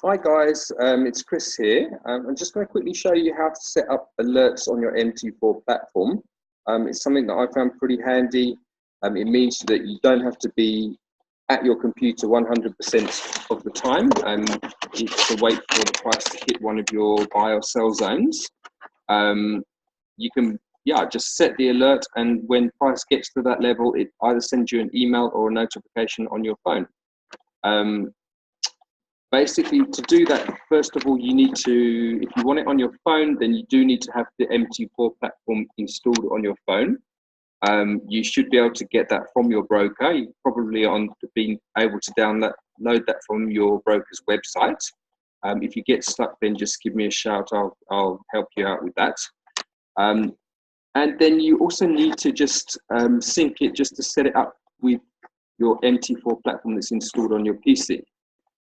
Hi guys, it's Chris here. I'm just going to quickly show you how to set up alerts on your MT4 platform. It's something that I found pretty handy. It means that you don't have to be at your computer 100% of the time. You have to wait for the price to hit one of your buy or sell zones. You can just set the alert, and when price gets to that level, it either sends you an email or a notification on your phone. Basically, to do that, first of all, you need to, if you want it on your phone, then you do need to have the MT4 platform installed on your phone. You should be able to get that from your broker. You probably been able to download that from your broker's website. If you get stuck, then just give me a shout. I'll help you out with that. And then you also need to just sync it, just to set it up with your MT4 platform that's installed on your PC.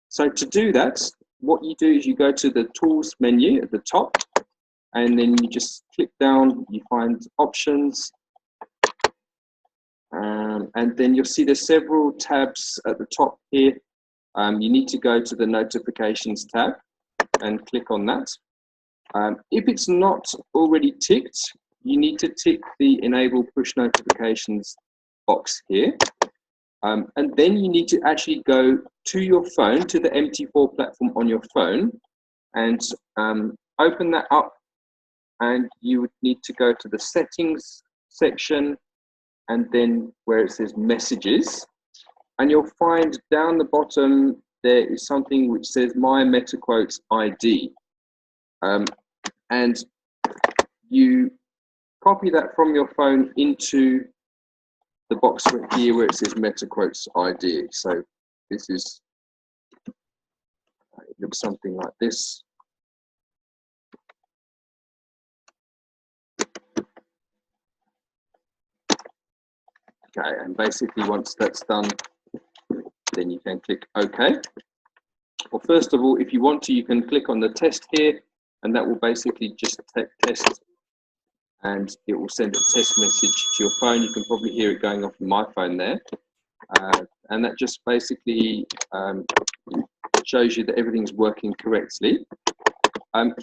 So to do that, what you do is you go to the Tools menu at the top, and then you just click down, you find Options, and then you'll see there's several tabs at the top here. You need to go to the Notifications tab and click on that. If it's not already ticked, you need to tick the Enable Push Notifications box here. And then you need to actually go to your phone, to the MT4 platform on your phone, and open that up. And you would need to go to the Settings section, and then where it says Messages. And you'll find down the bottom there is something which says My MetaQuotes ID. And you copy that from your phone into the box right here where it says MetaQuotes ID. So this is, it looks something like this. Okay, and basically once that's done, then you can click OK. Well, first of all, if you want to, you can click on the test here, and that will basically just test, and it will send a test message to your phone. You can probably hear it going off on my phone there. And that just basically shows you that everything's working correctly.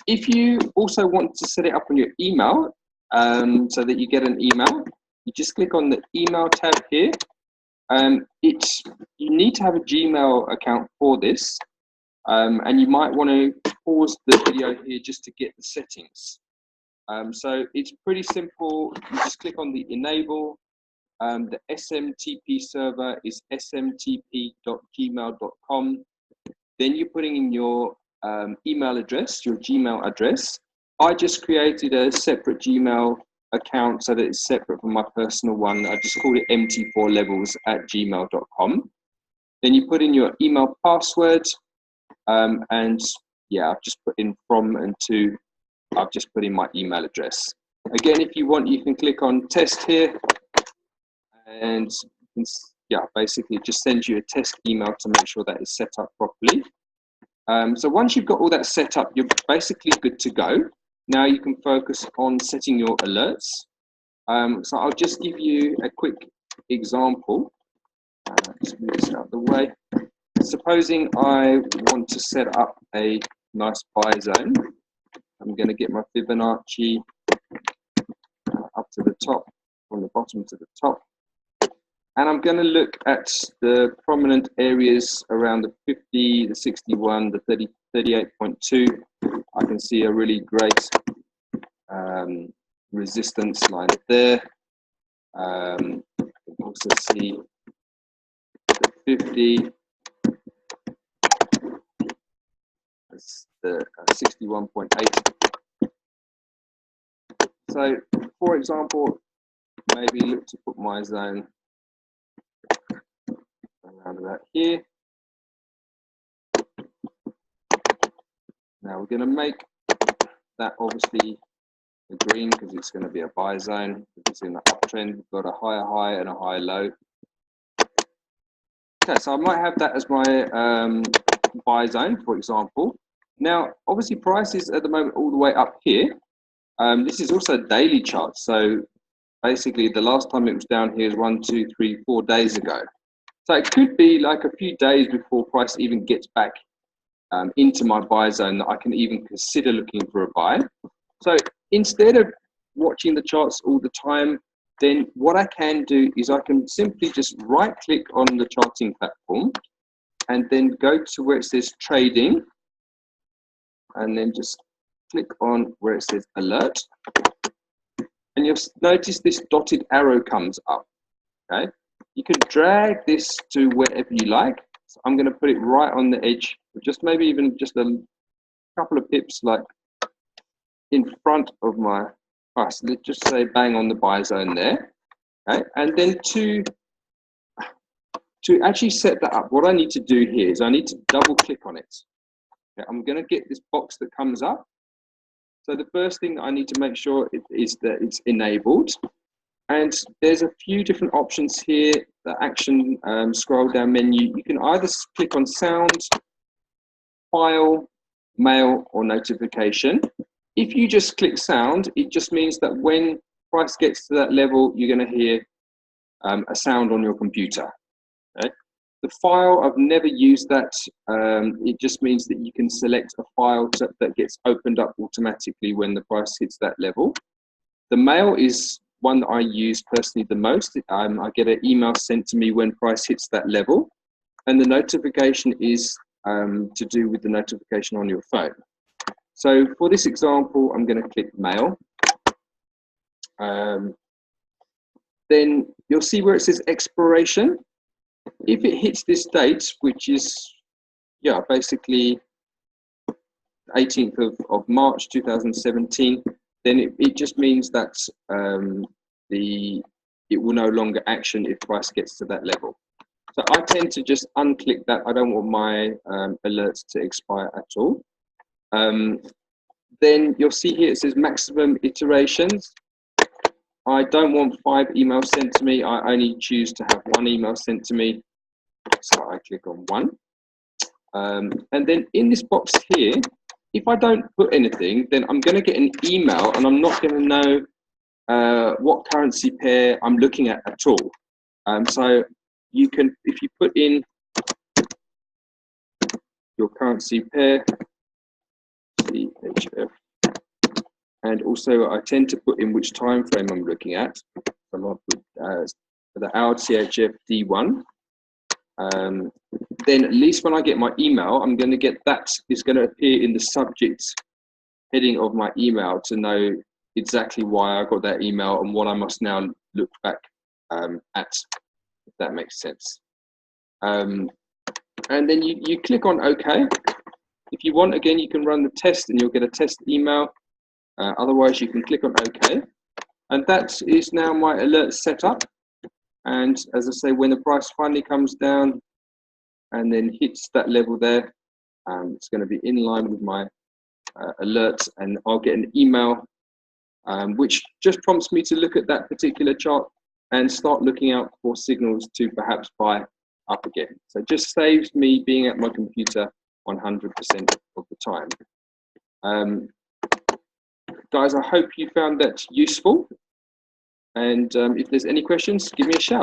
If you also want to set it up on your email, so that you get an email, you just click on the email tab here. You need to have a Gmail account for this, and you might want to pause the video here just to get the settings. So it's pretty simple. You just click on the Enable. The SMTP server is smtp.gmail.com. Then you're putting in your email address, your Gmail address. I just created a separate Gmail account so that it's separate from my personal one. I just called it mt4levels@gmail.com. Then you put in your email password, and yeah, I've just put in from and to. I've just put in my email address. Again, if you want, you can click on Test here, and yeah, basically it just sends you a test email to make sure that is set up properly. So once you've got all that set up, you're basically good to go. Now you can focus on setting your alerts. So I'll just give you a quick example. Just move this out of the way. Supposing I want to set up a nice buy zone. I'm going to get my Fibonacci up to the top, from the bottom to the top. And I'm going to look at the prominent areas around the 50, the 61, the 30, 38.2. I can see a really great resistance line there. I can also see the 50. That's the 61.8. So, for example, maybe look to put my zone around about here. Now we're going to make that obviously the green because it's going to be a buy zone. It's in the uptrend. We've got a higher high and a higher low. Okay, so I might have that as my buy zone, for example. Now, obviously, price is at the moment all the way up here. This is also a daily chart. So basically, the last time it was down here is 1, 2, 3, 4 days ago. So it could be like a few days before price even gets back into my buy zone that I can even consider looking for a buy. So instead of watching the charts all the time, then what I can do is I can simply just right click on the charting platform and then go to where it says trading, and then just click on where it says alert, and you'll notice this dotted arrow comes up. Okay, you can drag this to wherever you like. So I'm going to put it right on the edge, just maybe even just a couple of pips, like in front of my, so let's just say bang on the buy zone there. Okay, and then to actually set that up, what I need to do here is I need to double click on it. Okay, I'm going to get this box that comes up. So the first thing that I need to make sure is that it's enabled. And there's a few different options here. The action scroll down menu. You can either click on sound, file, mail, or notification. If you just click sound, it just means that when price gets to that level, you're going to hear a sound on your computer. Okay? The file, I've never used that. It just means that you can select a file that gets opened up automatically when the price hits that level. The mail is one that I use personally the most. I get an email sent to me when price hits that level. And the notification is to do with the notification on your phone. So for this example, I'm going to click mail. Then you'll see where it says expiration. If it hits this date, which is, yeah, basically 18th of March 2017, then it just means that it will no longer action if price gets to that level. So I tend to just unclick that. I don't want my alerts to expire at all. Then you'll see here it says maximum iterations. I don't want 5 emails sent to me. I only choose to have 1 email sent to me. So I click on 1. And then in this box here, if I don't put anything, then I'm going to get an email and I'm not going to know what currency pair I'm looking at all. So you can, if you put in your currency pair, CHF, and also I tend to put in which time frame I'm looking at. So I'm going to put the hour CHF D1. Then at least when I get my email, I'm going to get that. It's going to appear in the subject heading of my email to know exactly why I got that email and what I must now look back at, if that makes sense. And then you click on OK. If you want, again, you can run the test and you'll get a test email. Otherwise, you can click on OK. And that is now my alert set up. And as I say, when the price finally comes down and then hits that level there, it's going to be in line with my alerts, and I'll get an email which just prompts me to look at that particular chart and start looking out for signals to perhaps buy up again. So it just saves me being at my computer 100% of the time. Guys, I hope you found that useful. And if there's any questions, give me a shout.